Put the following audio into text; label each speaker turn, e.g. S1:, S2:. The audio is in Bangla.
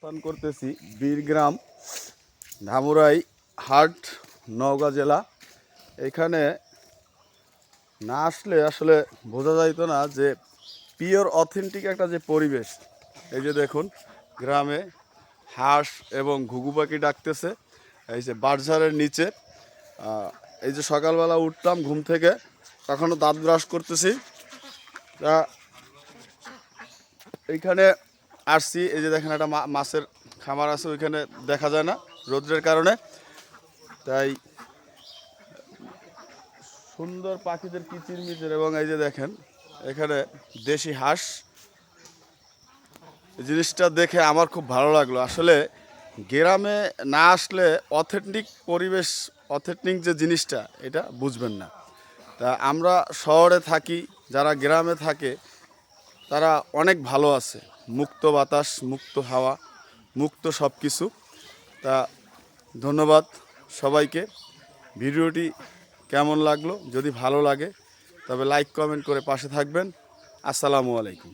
S1: অবস্থান করতেছি বীরগ্রাম ধামুরাই হাট নওগাঁ জেলা। এখানে না আসলে আসলে বোঝা যাইতো না যে পিওর অথেন্টিক একটা যে পরিবেশ। এই যে দেখুন, গ্রামে হাঁস এবং ঘুঘু পাখি ডাকতেছে এই যে বাঁশঝাড়ের নিচে। এই যে সকালবেলা উঠলাম ঘুম থেকে, তখনও দাঁত ব্রাশ করতেছি। তা এইখানে আসছি, এই যে দেখেন একটা মাছের খামার আছে, ওইখানে দেখা যায় না রৌদ্রের কারণে। তাই সুন্দর পাখিদের কিচিরমিচির, এবং এই যে দেখেন এখানে দেশি হাঁস। এই জিনিসটা দেখে আমার খুব ভালো লাগলো। আসলে গ্রামে না আসলে অথেন্টিক পরিবেশ, অথেন্টিক যে জিনিসটা, এটা বুঝবেন না। তা আমরা শহরে থাকি, যারা গ্রামে থাকে তারা অনেক ভালো আছে, মুক্ত বাতাস, মুক্ত হাওয়া, মুক্ত সব কিছু। তা ধন্যবাদ সবাইকে। ভিডিওটি কেমন লাগলো? যদি ভালো লাগে তবে লাইক কমেন্ট করে পাশে থাকবেন। আসসালামু আলাইকুম।